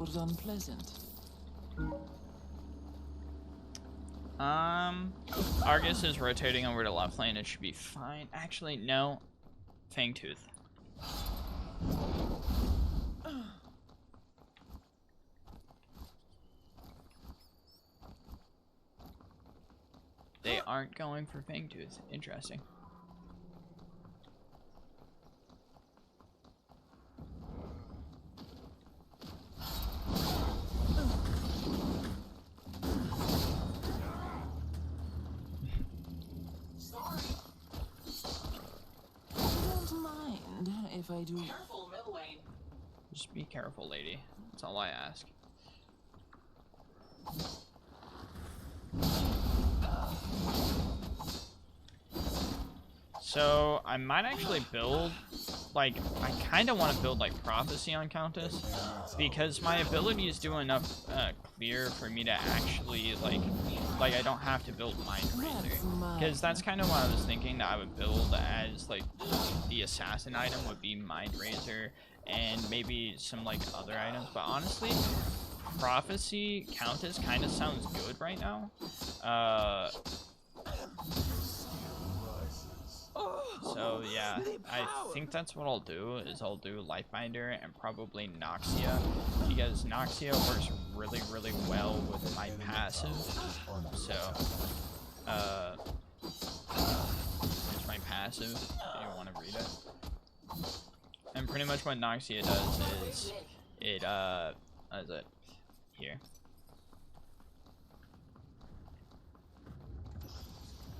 was unpleasant. Argus is rotating over to left lane. It should be fine. Actually, no. Fangtooth. They aren't going for Fangtooth. Interesting. Don't mind if I do. Careful, middle lane. Just be careful, lady. That's all I ask. So, I might actually build, like, I kind of want to build, like, Prophecy on Countess, because my abilities do enough clear for me to actually, like, I don't have to build Mind Razor. Because that's kind of what I was thinking that I would build as, like, the Assassin item would be Mind Razor, and maybe some, like, other items. But honestly, Prophecy Countess kind of sounds good right now. So yeah, I think that's what I'll do, is I'll do Lifebinder and probably Noxia, because Noxia works really, really well with my passive. So, here's my passive, if you want to read it. And pretty much what Noxia does is, it, what is it? Here.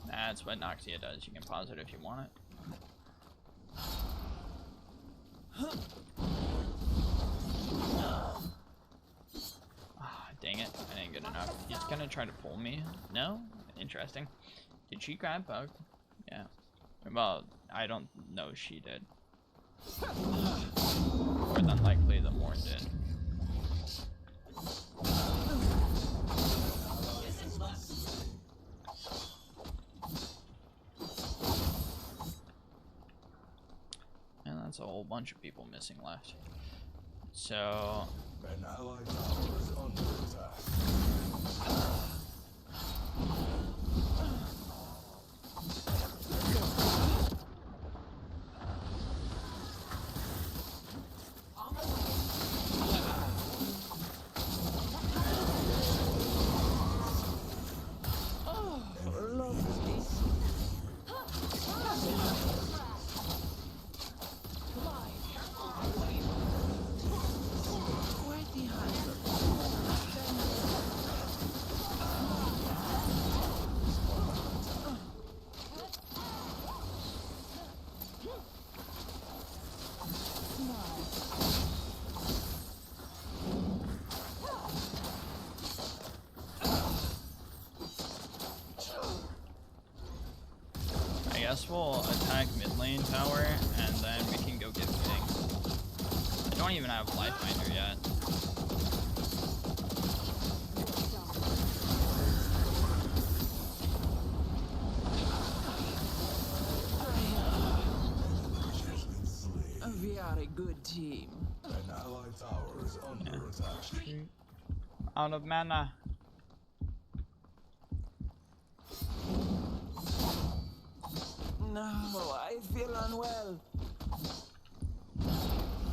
That's what Noxia does. You can pause it if you want it. Ah, dang it. I didn't get enough. He's gonna try to pull me. No? Interesting. Did she grab Bug? Yeah. Well, I don't know she did. More than likely the Morn did. And that's a whole bunch of people missing left. So... An allied tower is under attack. I guess we'll attack mid lane tower, and then we can go get King. I don't even have Lifebinder yet. We are a good team. An allied tower is under attack. Out of mana. No, I feel unwell.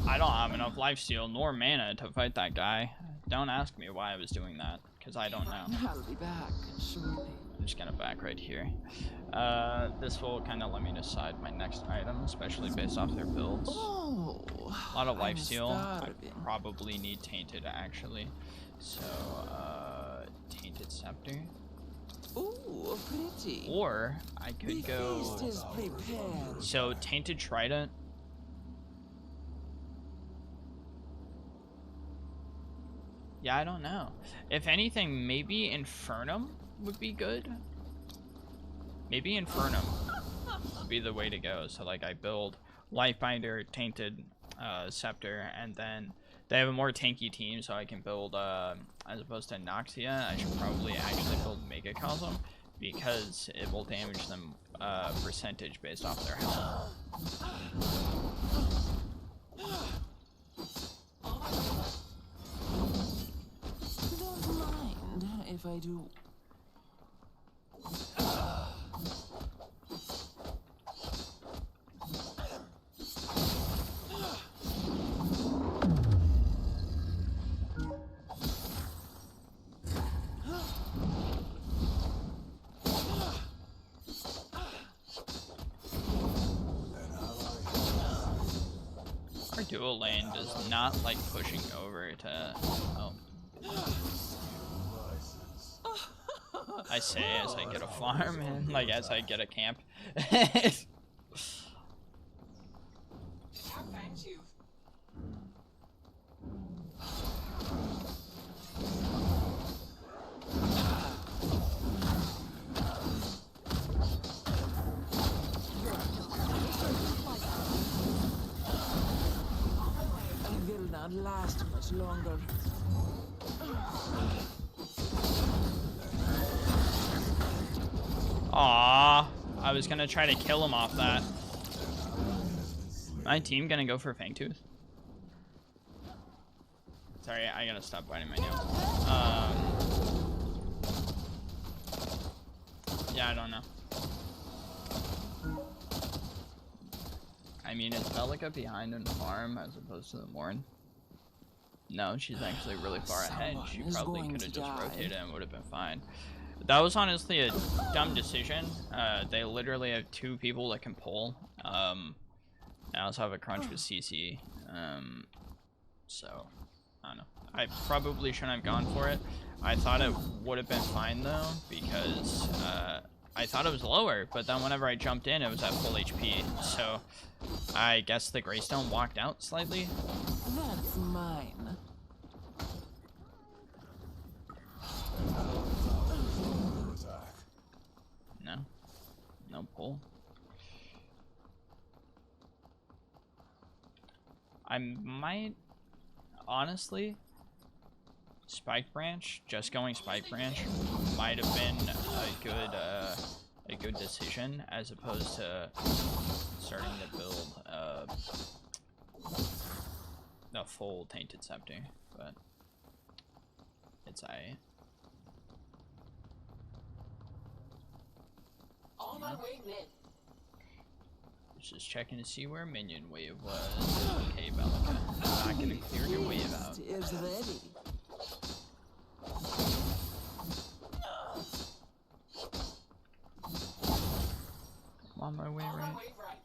I don't have enough lifesteal nor mana to fight that guy. Don't ask me why I was doing that, because I don't know. I'll be back shortly. I'm just gonna back right here. This will kind of let me decide my next item, especially based off their builds. Oh, A lot of I'm lifesteal. I starving. probably need Tainted, actually. So, Tainted Scepter. Ooh, pretty. Or, I could The go... feast is prepared. So, Tainted Trident. Yeah, I don't know. If anything, maybe Infernum would be good. Maybe Infernum would be the way to go. So, like, I build Lifebinder, Tainted, Scepter, and then they have a more tanky team, so I can build, as opposed to Noxia, I should probably actually build Megacosm, because it will damage them, percentage based off their health. if I do. Our dual lane does not like pushing over to help. I say as I get a farm and like as I get a camp. Found you. I will not last much longer. Aww, I was gonna try to kill him off that. My team gonna go for Fangtooth. Sorry, I gotta stop biting my nails. Yeah, I don't know. I mean, is Bellica behind in farm as opposed to the Morn? No, she's actually really far ahead. She Someone is probably going could have to just die. rotated and would have been fine. That was honestly a dumb decision. They literally have 2 people that can pull. I also have a crunch with CC. So, I don't know. I probably shouldn't have gone for it. I thought it would have been fine though, because I thought it was lower, but then whenever I jumped in, it was at full HP. So, I guess the Greystone walked out slightly. That's mine. Under attack. No. No pull. I might, honestly, Spike Branch, just going Spike Branch, might have been a good decision as opposed to starting to build a full Tainted Scepter, but it's aight. On my way mid. Just checking to see where minion wave was. Okay, Bellica. Not gonna clear your wave out. Feast is ready. I'm on my way On my right. way right.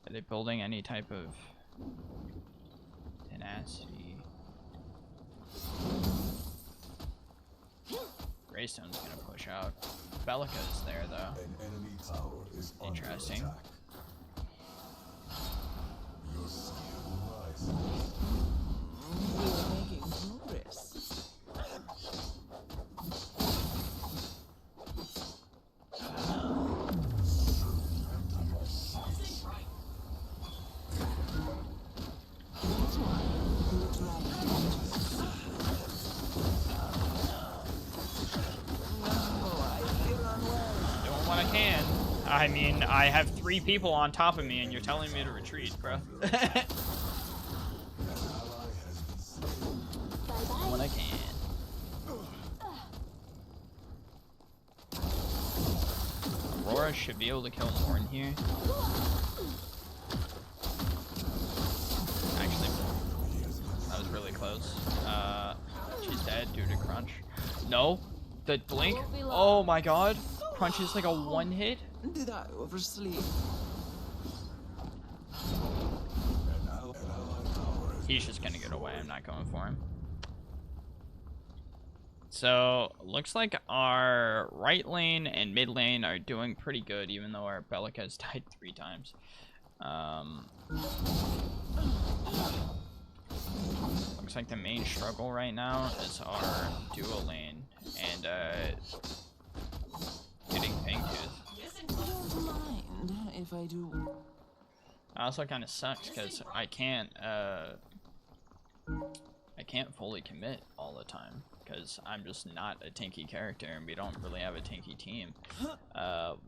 Are they building any type of tenacity? Greystone's gonna push out. Bellica's there though. An enemy tower is under Interesting. attack. Your skill rises. We're making progress. Something right. Which one? Looks right. No, I feel unwell. Doing what I can. I mean, I have 3 people on top of me and you're telling me to retreat, bro. Doing what I can. Aurora should be able to kill Morn here. Actually, that was really close. She's dead due to crunch. No, the blink. Oh my god. Crunch is like a 1-hit. Did I oversleep? He's just gonna get away. I'm not going for him. So, looks like our right lane and mid lane are doing pretty good, even though our Bellica has died 3 times. Looks like the main struggle right now is our dual lane and getting Fangtooth. Don't mind if I do. Also kind of sucks because I can't fully commit all the time because I'm just not a tanky character and we don't really have a tanky team. Well,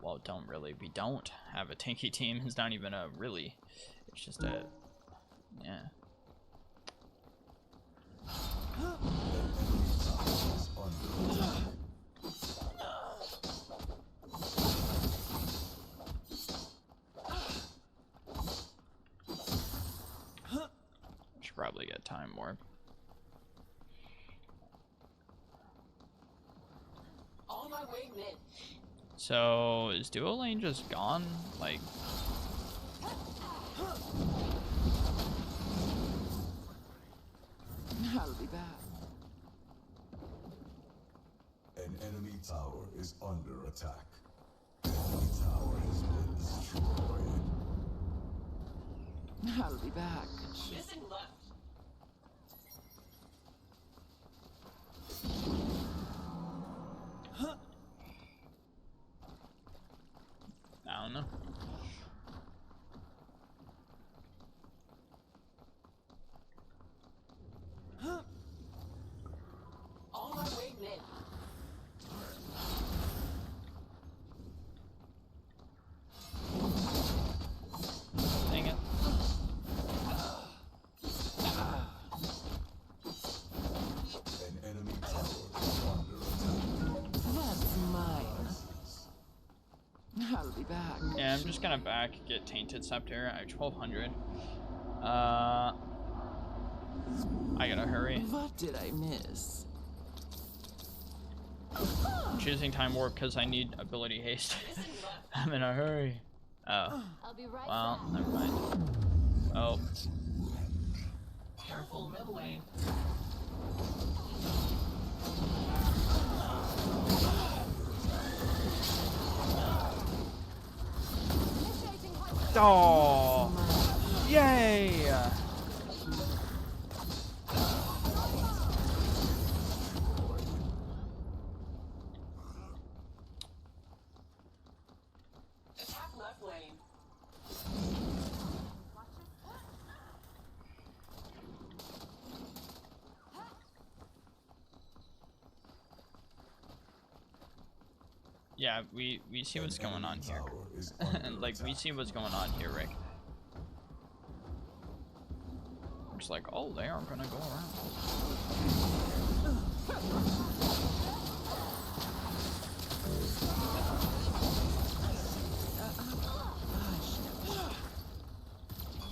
we don't have a tanky team. It's not even a really. It's just a, yeah. get Timewarp. On my way mid. So is duo lane just gone? Like, I'll be back. An enemy tower is under attack. Enemy tower has been destroyed. I'll be back. Missing left. I don't know. On my way mid. Dang it. An enemy tower is under attack. That's mine. I'll be back. Yeah, I'm just gonna get Tainted Scepter at 1200. I gotta hurry. What did I miss? I'm choosing Timewarp because I need ability haste. I'm in a hurry. Oh. I'll be right Well, back. never mind. Oh. Careful mid lane. Initiating hot Oh. Yay! Attack left lane. Yeah, we see what's going on here. Tower is under Like, we attack. see what's going on here, Rick. It's like, oh, they aren't gonna go around.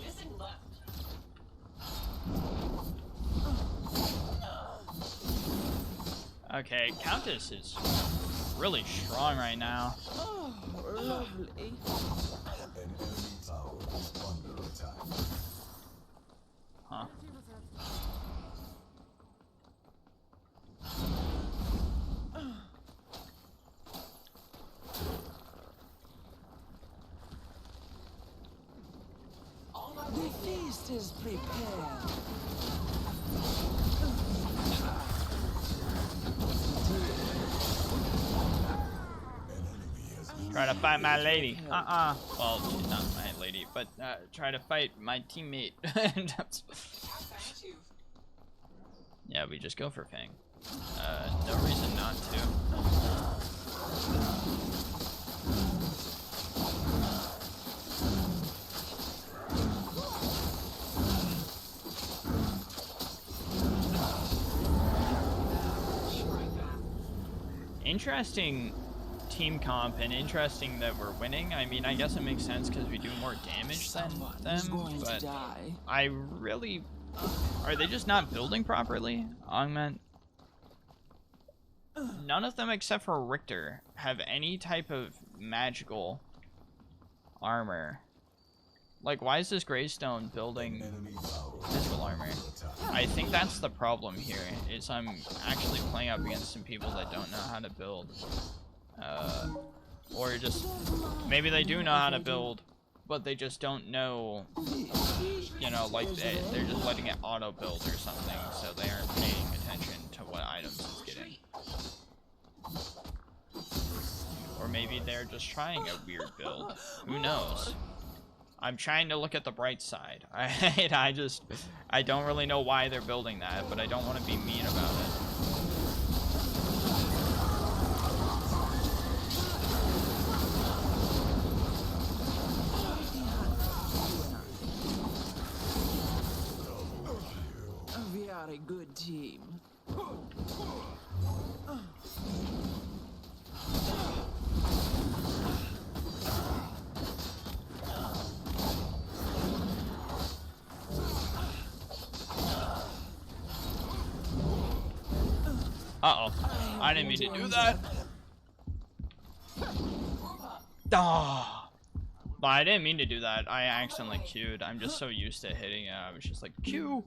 Missing left. Okay, Countess is really strong right now. Oh, lovely. An enemy tower is under attack. Huh. On my The way mid. feast is prepared. An enemy has been Try to fight my lady. Well, she's not my lady, but try to fight my teammate. Attack back to. Yeah, we just go for Fang. No reason not to. Interesting team comp and interesting that we're winning. I mean, I guess it makes sense because we do more damage than Someone's them, going to but die. I really... Are they just not building properly? Augment? None of them except for Richter have any type of magical armor. Like, why is this Greystone building enemy tower physical armor? attack. I think that's the problem here, is I'm actually playing up against some people that don't know how to build. Or just, maybe they do know how to build, but they just don't know, you know, like they're just letting it auto build or something, so they aren't paying attention to what items it's getting. Or maybe they're just trying a weird build. Who knows? I'm trying to look at the bright side. I don't really know why they're building that, but I don't want to be mean about it. We are a good team. Uh-oh. I didn't mean to do that. Ah. But I didn't mean to do that. I accidentally queued. I'm just so used to hitting it. I was just like, Q.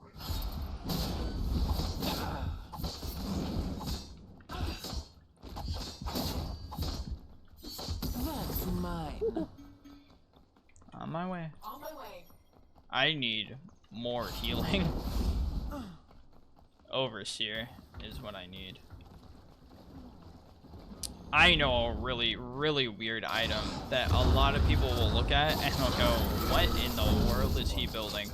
That's mine. On my way. On my way. I need more healing. Overseer is what I need. I know a really, really weird item that a lot of people will look at and they'll go, what in the world is he building?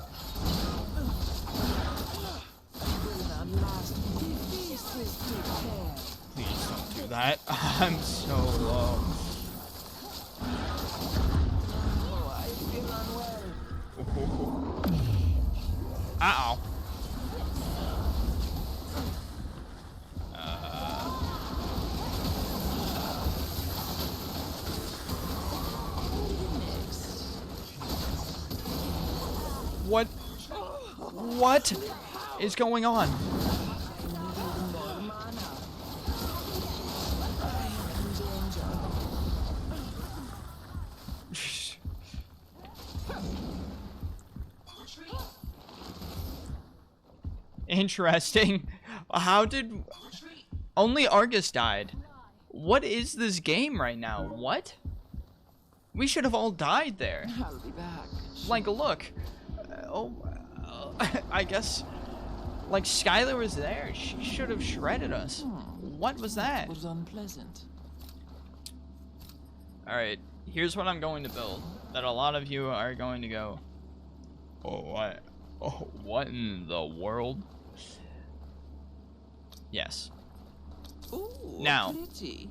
Please don't do that. I'm so low. Oh, I feel unwell. Uh-oh. What is going on? Interesting. How did... Only Argus died. What is this game right now? What? We should have all died there. I'll be back. Like, look. I guess, like, Skylar was there. She should have shredded us. What was that? It was unpleasant. Alright, here's what I'm going to build. That a lot of you are going to go, oh, what? Oh, what in the world? Yes. Ooh, Now. pretty.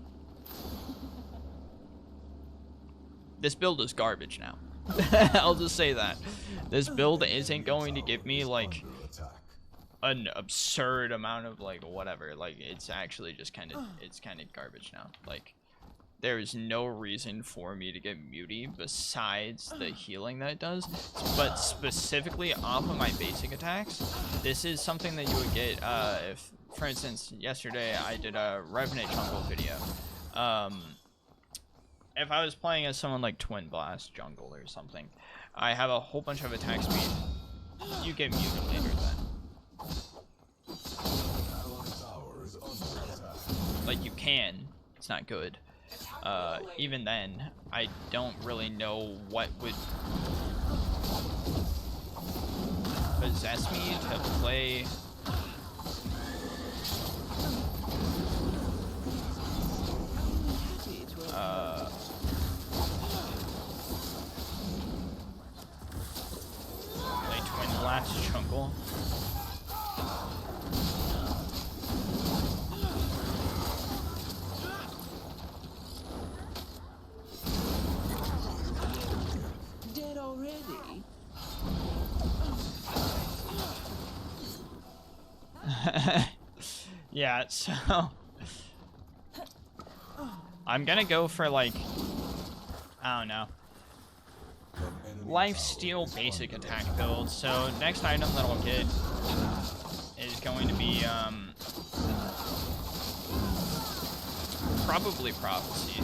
This build is garbage now. I'll just say that. This build isn't going to give me, like, an absurd amount of, like, whatever. Like, it's actually just kind of, it's kind of garbage now. Like, there is no reason for me to get Muty besides the healing that it does. But specifically off of my basic attacks, this is something that you would get, if, for instance, yesterday I did a Revenant Jungle video. If I was playing as someone like Twin Blast Jungle or something, I have a whole bunch of attack speed. You get Mutilator then. Like, you can. It's not good. Even then, I don't really know what would possess me to play... Twin Blast Jungle. Dead already? Yeah, so I'm gonna go for, like, I don't know, lifesteal basic attack build. So next item that I'll get is going to be probably Prophecy.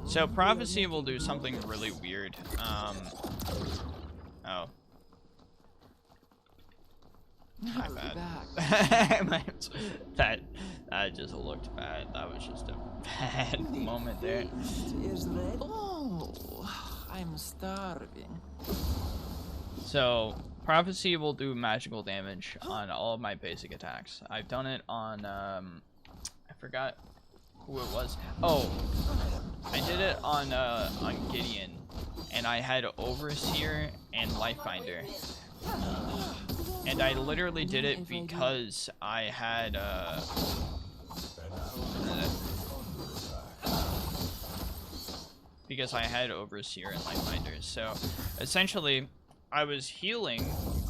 So Prophecy will do something really weird. Oh. My bad. that just looked bad. That was just a bad moment there. Is red? Oh, I'm starving. So, Prophecy will do magical damage on all of my basic attacks. I've done it on, I forgot who it was. Oh, I did it on Gideon, and I had Overseer and Lifebinder. And I literally did it because I had, because I had Overseer and Lifebinder. So, essentially, I was healing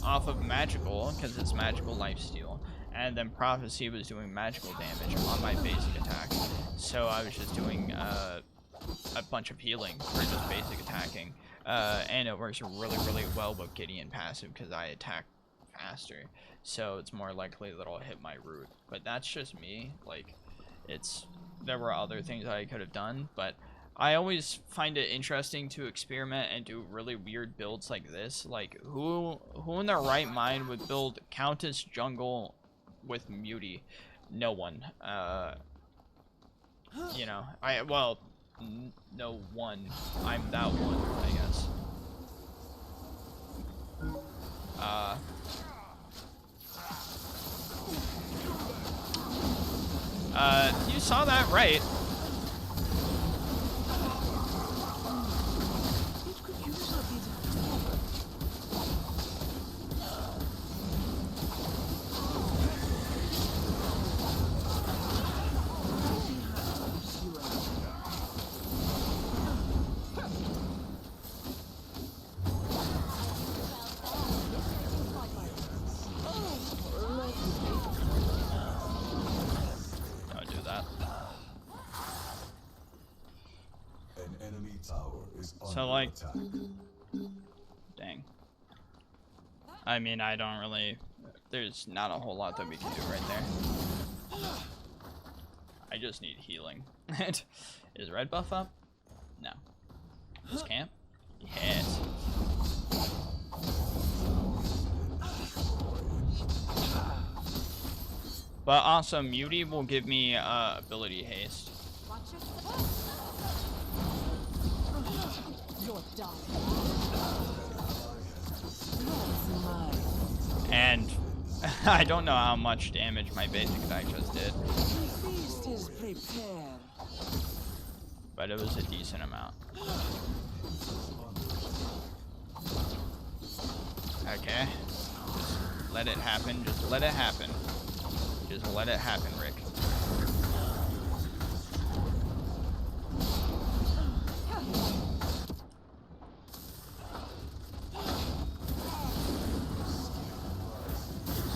off of magical, because it's magical lifesteal, and then Prophecy was doing magical damage on my basic attack. So I was just doing a bunch of healing for just basic attacking. And it works really, really well with Gideon passive, because I attack faster, so it's more likely that I'll hit my root. But that's just me. Like, there were other things that I could have done, but I always find it interesting to experiment and do really weird builds like this. Like, who in their right mind would build Countess jungle with Muti? No one. You know, no one. I'm that one, I guess. You saw that right. It could use a bit of cover. Perhaps you are. Don't do that. An enemy tower is under So, like, attack. dang. I mean, I don't really... There's not a whole lot that we can do right there. I just need healing. Is red buff up? No. This camp? Yes. But also, Muti will give me ability haste. Watch your step. You're done. That's mine. And I don't know how much damage my basic attack just did, The feast is prepared. but it was a decent amount. Okay. Just let it happen. Just let it happen. Just let it happen, Rick.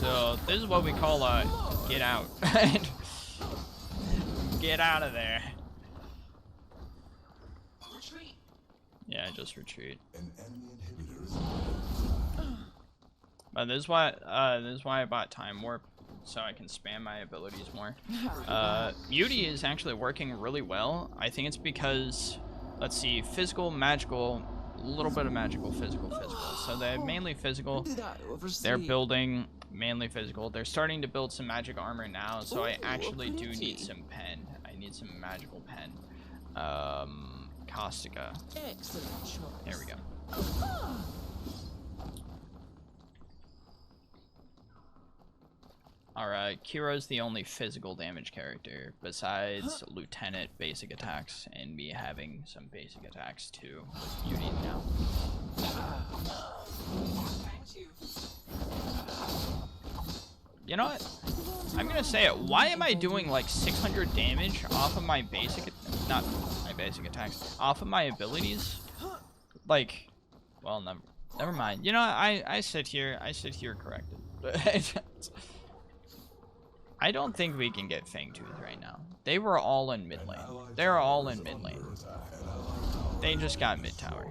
So this is what we call a get out. Get out of there. Retreat. Yeah, just retreat. An enemy inhibitor is But this is why I bought Timewarp, so I can spam my abilities more. Muti is actually working really well. I think it's because, let's see, physical, magical, a little bit of magical, physical. So they're mainly physical. Did I oversleep? They're building mainly physical. They're starting to build some magic armor now, so I Ooh, actually do pretty. need some pen. I need some magical pen. Caustica. Excellent choice. There we go. Alright, Kira's the only physical damage character, besides Lieutenant basic attacks, and me having some basic attacks too, with Beauty now. Thank you. You know what? I'm gonna say it. Why am I doing like 600 damage off of my basic, not my basic attacks, off of my abilities? Like, well, never mind. You know, I sit here corrected. I don't think we can get Fangtooth right now. They were all in mid lane. They're all in mid lane. They just got mid tower.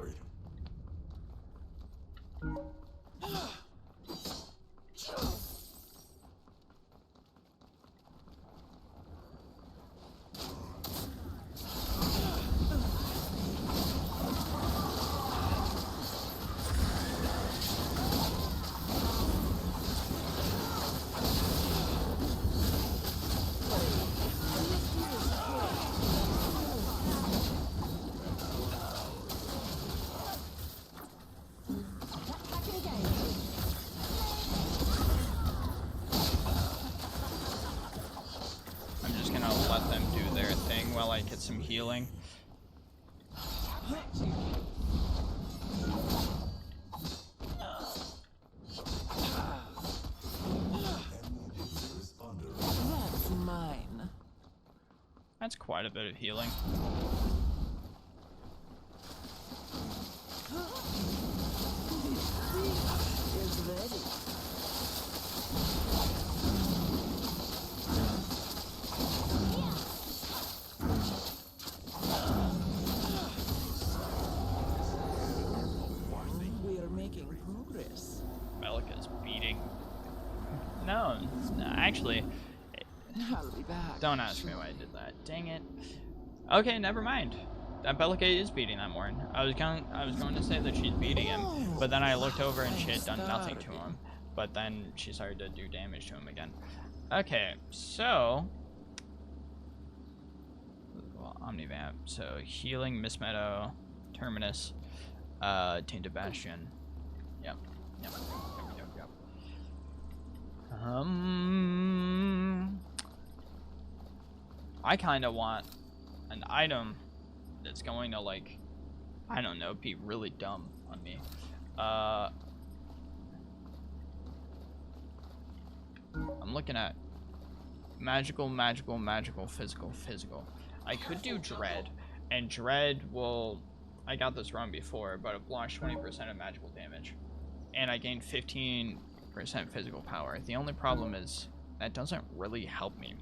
I'm just gonna let them do their thing while I get some healing. That's mine. That's quite a bit of healing. Is ready. We're making progress. Belika's beating honestly, I'll be back. don't ask me why I did that. Dang it. Okay, never mind. That Bellica is beating that Morn. I was going to say that she's beating him, but then I looked over and she had done nothing to him. But then she started to do damage to him again. Okay, so Omnivamp. So healing, Miss Meadow, Terminus, Tainted Bastion. Yep. I kind of want an item that's going to, like, I don't know, be really dumb on me. I'm looking at magical, physical. I could do Dread, and Dread will, I got this wrong before, but it blocks 20% of magical damage. And I gain 15% physical power. The only problem is that doesn't really help me.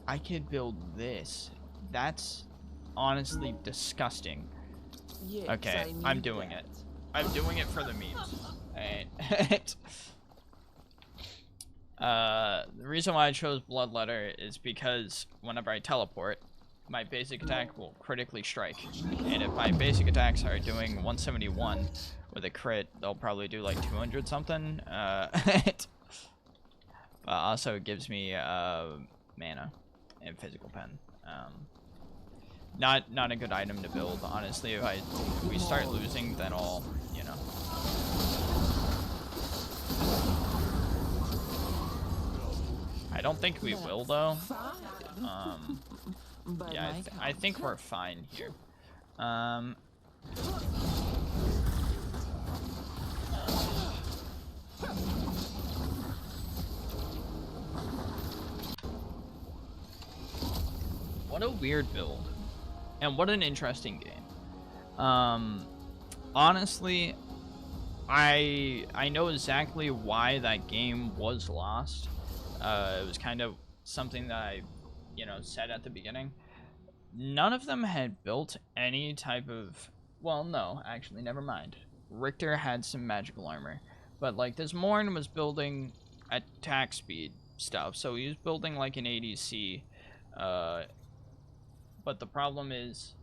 I could build this. That's honestly disgusting. Yes, Okay, I I'm need doing that. it. I'm doing it for the memes. Alright. The reason why I chose Bloodletter is because whenever I teleport, my basic attack will critically strike. And if my basic attacks are doing 171 with a crit, they'll probably do like 200 something. But also it gives me mana and physical pen. Not a good item to build, honestly. If we start losing, then I'll, you know. I don't think we will though. Yeah, I think we're fine here. What a weird build. And what an interesting game. Honestly, I know exactly why that game was lost. It was kind of something that I, you know, said at the beginning. None of them had built any type of, well, no, actually, never mind. Richter had some magical armor, but like this Morn was building attack speed stuff, so he was building like an ADC, but the problem is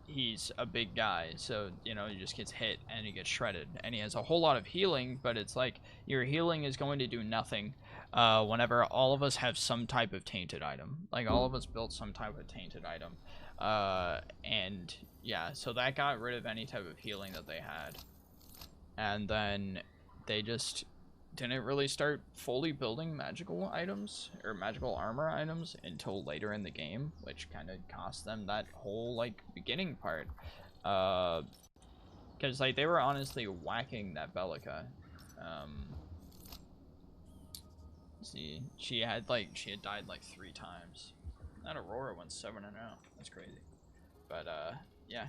he's a big guy, so, you know, he just gets hit and he gets shredded, and he has a whole lot of healing, but it's like your healing is going to do nothing whenever all of us have some type of tainted item. Like, all of us built some type of tainted item, and yeah, so that got rid of any type of healing that they had, and then they just didn't really start fully building magical items or magical armor items until later in the game, which kind of cost them that whole like beginning part, because like they were honestly whacking that Bellica. See, she had died like 3 times. That Aurora went 7-0. That's crazy. But yeah,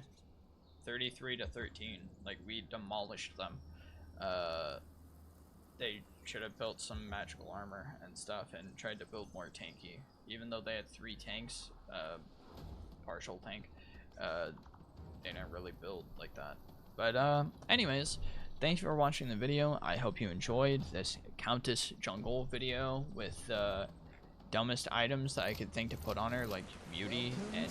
33-13. Like, we demolished them. They should have built some magical armor and stuff and tried to build more tanky. Even though they had 3 tanks, partial tank, they didn't really build like that. But anyways, thanks for watching the video. I hope you enjoyed this Countess jungle video with dumbest items that I could think to put on her, like beauty and